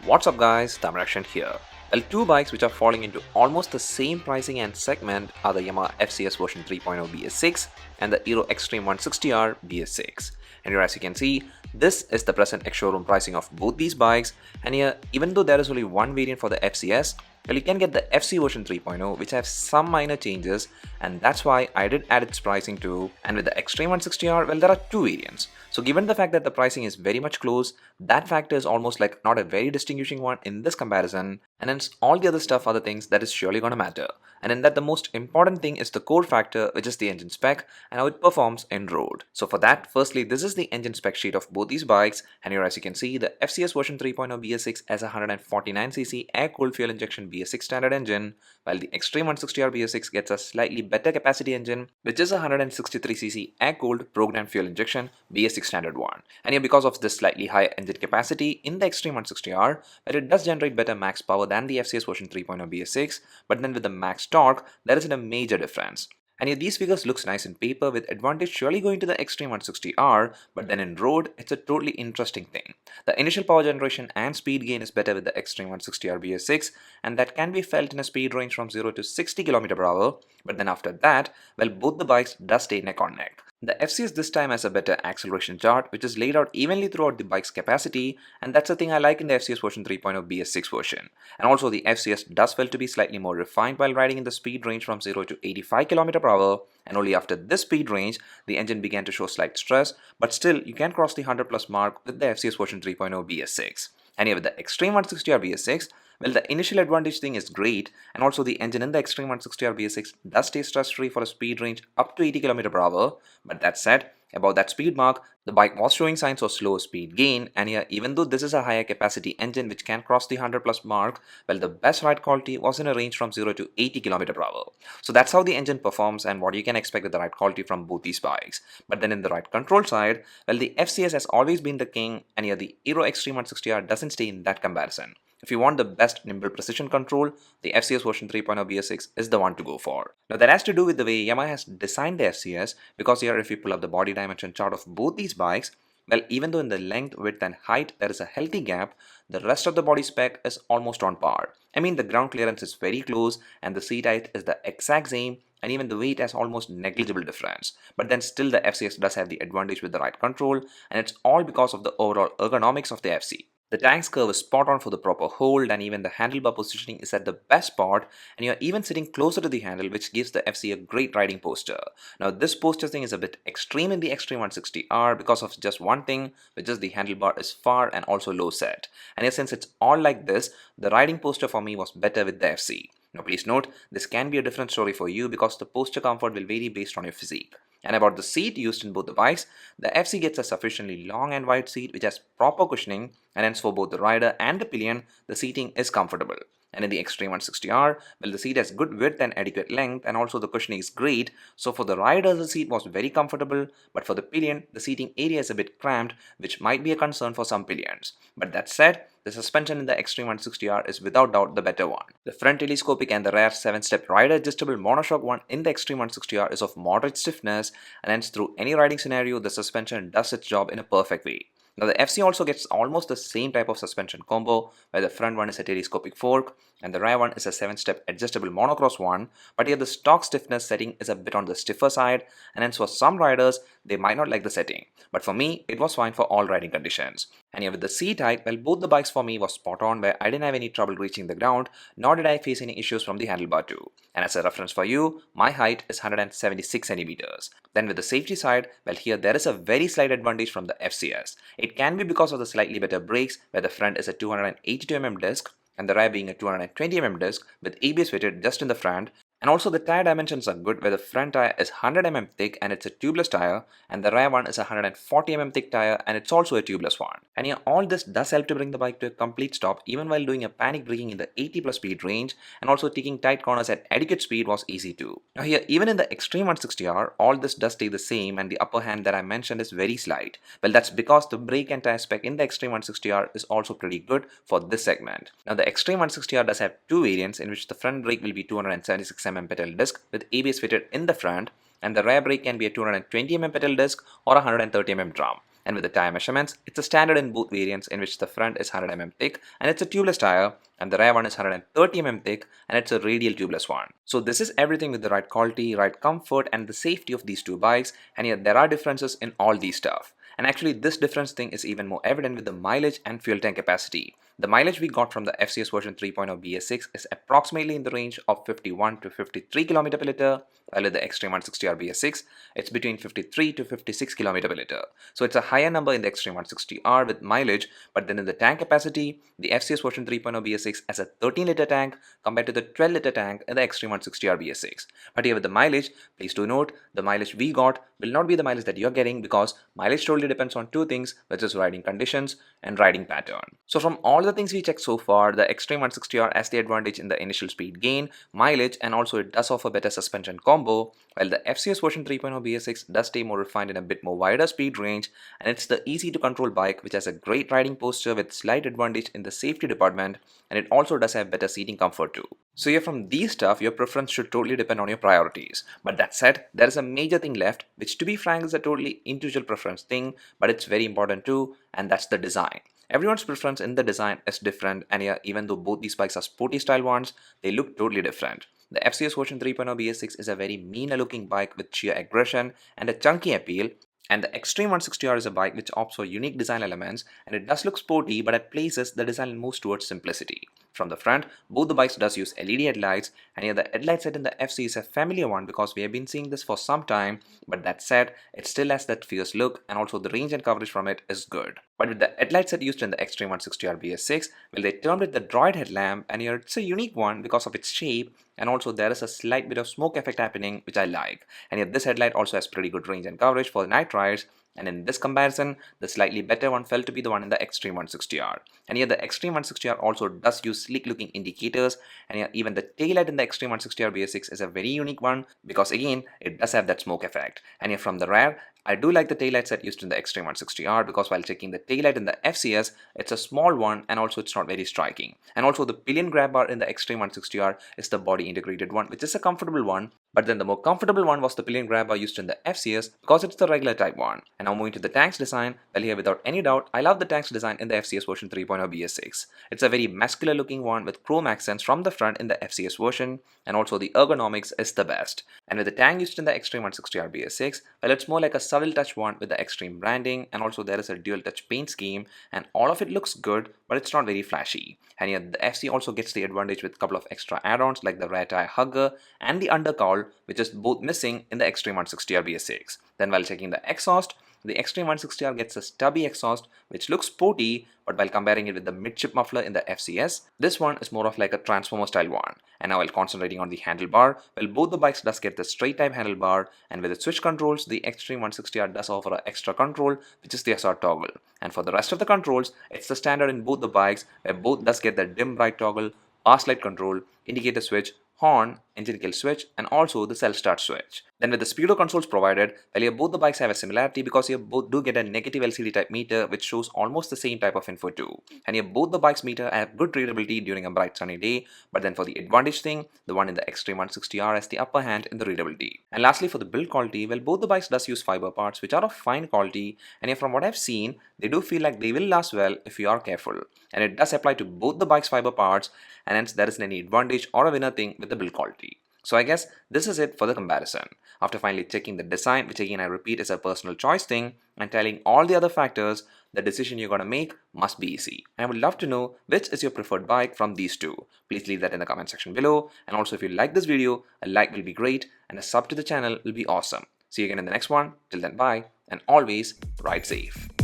What's up guys, Tamarakshan here. Well, two bikes which are falling into almost the same pricing and segment are the Yamaha FZ-S version 3.0 BS-6 and the Hero Xtreme 160R BS-6. And here as you can see, this is the present ex-showroom pricing of both these bikes, and here even though there is only one variant for the FZ-S, well, you can get the FC version 3.0 which have some minor changes, and that's why I did add its pricing too. And with the Xtreme 160R, well, there are two variants. So given the fact that the pricing is very much close, that factor is almost like not a very distinguishing one in this comparison, and hence all the other stuff are the things that is surely gonna matter. And in that the most important thing is the core factor, which is the engine spec and how it performs in road. So for that, firstly, this is the engine spec sheet of both these bikes, and here as you can see, the FZ-S version 3.0 BS-6 has a 149cc air-cooled fuel injection BS-6 standard engine, while the Xtreme 160R BS-6 gets a slightly better capacity engine, which is a 163cc air-cooled programmed fuel injection BS-6 standard one. And here because of this slightly higher engine capacity in the Xtreme 160R, where it does generate better max power than the FZ-S version 3.0 BS-6, but then with the max torque, there isn't a major difference. And here these figures looks nice in paper with advantage surely going to the Xtreme 160R, but then in road it's a totally interesting thing. The initial power generation and speed gain is better with the Xtreme 160R BS-6, and that can be felt in a speed range from 0 to 60 km/h, but then after that, well, both the bikes does stay neck on neck. The FZ-S this time has a better acceleration chart which is laid out evenly throughout the bike's capacity, and that's the thing I like in the FZ-S version 3.0 BS-6 version. And also the FZ-S does feel to be slightly more refined while riding in the speed range from 0 to 85 km/h, and only after this speed range the engine began to show slight stress, but still you can cross the 100+ mark with the FZ-S version 3.0 BS-6. And here with the Xtreme 160R BS-6, well, the initial advantage thing is great, and also the engine in the Xtreme 160R BS-6 does stay stress-free for a speed range up to 80 km/h, but that said, about that speed mark, the bike was showing signs of slow speed gain, and here even though this is a higher capacity engine which can cross the 100+ mark, well, the best ride quality was in a range from 0 to 80 km/h. So that's how the engine performs and what you can expect with the ride quality from both these bikes. But then in the ride control side, well, the FZ-S has always been the king, and here the Hero Xtreme 160R doesn't stay in that comparison. If you want the best nimble precision control, the FZ-S version 3.0 BS-6 is the one to go for. Now that has to do with the way Yamaha has designed the FZ-S, because here if you pull up the body dimension chart of both these bikes, well, even though in the length, width and height there is a healthy gap, the rest of the body spec is almost on par. I mean, the ground clearance is very close and the seat height is the exact same, and even the weight has almost negligible difference. But then still the FZ-S does have the advantage with the ride control, and it's all because of the overall ergonomics of the FC. The tank's curve is spot on for the proper hold, and even the handlebar positioning is at the best spot, and you're even sitting closer to the handle, which gives the FC a great riding posture. Now this posture thing is a bit extreme in the Xtreme 160R because of just one thing, which is the handlebar is far and also low set. And here, since it's all like this, the riding posture for me was better with the FC. Now please note, this can be a different story for you because the posture comfort will vary based on your physique. And about the seat used in both the bikes, the FC gets a sufficiently long and wide seat which has proper cushioning, and hence for both the rider and the pillion, the seating is comfortable. And in the Xtreme 160R, well, the seat has good width and adequate length, and also the cushioning is great. So for the rider, the seat was very comfortable, but for the pillion, the seating area is a bit cramped, which might be a concern for some pillions. But that said, the suspension in the Xtreme 160R is without doubt the better one. The front telescopic and the rear 7-step rider adjustable monoshock one in the Xtreme 160R is of moderate stiffness, and hence through any riding scenario, the suspension does its job in a perfect way. Now the FC also gets almost the same type of suspension combo, where the front one is a telescopic fork and the rear one is a 7-step adjustable monocross one, but here the stock stiffness setting is a bit on the stiffer side, and hence for some riders they might not like the setting, but for me it was fine for all riding conditions. And here with the seat height, well, both the bikes for me was spot on, where I didn't have any trouble reaching the ground, nor did I face any issues from the handlebar too. And as a reference for you, my height is 176 centimeters. Then with the safety side, well, here there is a very slight advantage from the FZ-S. It can be because of the slightly better brakes, where the front is a 282mm disc and the rear being a 220mm disc with ABS fitted just in the front. And also the tire dimensions are good, where the front tire is 100mm thick and it's a tubeless tire, and the rear one is a 140mm thick tire and it's also a tubeless one. And here all this does help to bring the bike to a complete stop even while doing a panic braking in the 80+ speed range, and also taking tight corners at adequate speed was easy too. Now here even in the Xtreme 160R, all this does stay the same, and the upper hand that I mentioned is very slight. Well, that's because the brake and tire spec in the Xtreme 160R is also pretty good for this segment. Now the Xtreme 160R does have two variants in which the front brake will be 276mm pedal disc with ABS fitted in the front, and the rear brake can be a 220mm pedal disc or a 130mm drum. And with the tire measurements, it's a standard in both variants, in which the front is 100 mm thick and it's a tubeless tire, and the rear one is 130 mm thick and it's a radial tubeless one. So this is everything with the right quality, right comfort and the safety of these two bikes, and yet there are differences in all these stuff. And actually this difference thing is even more evident with the mileage and fuel tank capacity. The mileage we got from the FCS version 3.0 BS-6 is approximately in the range of 51 to 53 km per liter, while with the Xtreme 160R BS-6 it's between 53 to 56 km per liter. So it's a higher number in the Xtreme 160R with mileage, but then in the tank capacity, the FCS version 3.0 BS-6 has a 13-liter tank compared to the 12-liter tank in the Xtreme 160R BS-6. But here with the mileage, please do note, the mileage we got will not be the mileage that you're getting, because mileage totally depends on two things, which is riding conditions and riding pattern. So from all the things we checked so far, the Xtreme 160R has the advantage in the initial speed gain, mileage, and also it does offer better suspension combo, while the FCS version 3.0 BS-6 does stay more refined in a bit more wider speed range, and it's the easy to control bike which has a great riding posture with slight advantage in the safety department, and it also does have better seating comfort too. So here from these stuff, your preference should totally depend on your priorities. But that said, there is a major thing left, which to be frank is a totally individual preference thing, but it's very important too, and that's the design. Everyone's preference in the design is different, and yeah, even though both these bikes are sporty style ones, they look totally different. The FCS version 3.0 BS-6 is a very meaner looking bike with sheer aggression and a chunky appeal, and the Xtreme 160R is a bike which opts for unique design elements, and it does look sporty, but at places the design moves towards simplicity. From the front, both the bikes does use LED headlights, and here the headlight set in the FC is a familiar one because we have been seeing this for some time, but that said, it still has that fierce look, and also the range and coverage from it is good. But with the headlight set used in the Xtreme 160R BS-6, well, they termed it the droid headlamp, and here it's a unique one because of its shape, and also there is a slight bit of smoke effect happening, which I like. And yet this headlight also has pretty good range and coverage for the night rides, and in this comparison, the slightly better one felt to be the one in the Xtreme 160R. And here the Xtreme 160R also does use sleek looking indicators, and here even the taillight in the Xtreme 160R BS-6 is a very unique one because again, it does have that smoke effect. And here from the rear, I do like the taillight set used in the Xtreme 160R because while checking the taillight in the FCS, it's a small one and also it's not very striking. And also the pillion grab bar in the Xtreme 160R is the body integrated one, which is a comfortable one. But then the more comfortable one was the pillion grab bar used in the FCS because it's the regular type one. And now moving to the tank's design, well here without any doubt, I love the tank's design in the FCS version 3.0 BS-6. It's a very muscular looking one with chrome accents from the front in the FCS version, and also the ergonomics is the best. And with the tank used in the Xtreme 160R BS-6, well it's more like a subtle touch one with the Xtreme branding, and also there is a dual touch paint scheme, and all of it looks good, but it's not very flashy. And yet the FC also gets the advantage with a couple of extra add-ons like the rear tire hugger and the undercowl, which is both missing in the Xtreme 160R BS-6. Then while checking the exhaust, the Xtreme 160R gets a stubby exhaust which looks sporty, but while comparing it with the midship muffler in the FCS, this one is more of like a transformer style one. And now while concentrating on the handlebar, well both the bikes does get the straight type handlebar, and with the switch controls, the Xtreme 160R does offer an extra control, which is the SR toggle. And for the rest of the controls, it's the standard in both the bikes, where both does get the dim bright toggle, pass light control, indicator switch, horn, engine kill switch, and also the self start switch. Then with the speedo consoles provided, well here both the bikes have a similarity because here both do get a negative LCD type meter which shows almost the same type of info too. And here both the bikes meter have good readability during a bright sunny day, but then for the advantage thing, the one in the Xtreme 160R has the upper hand in the readability. And lastly for the build quality, well both the bikes does use fiber parts which are of fine quality, and here from what I've seen, they do feel like they will last well if you are careful. And it does apply to both the bike's fiber parts, and hence there isn't any advantage or a winner thing with the build quality. So I guess this is it for the comparison. After finally checking the design, which again I repeat is a personal choice thing, and telling all the other factors, the decision you're gonna make must be easy. And I would love to know which is your preferred bike from these two. Please leave that in the comment section below, and also if you like this video, a like will be great and a sub to the channel will be awesome. See you again in the next one. Till then, bye, and always ride safe.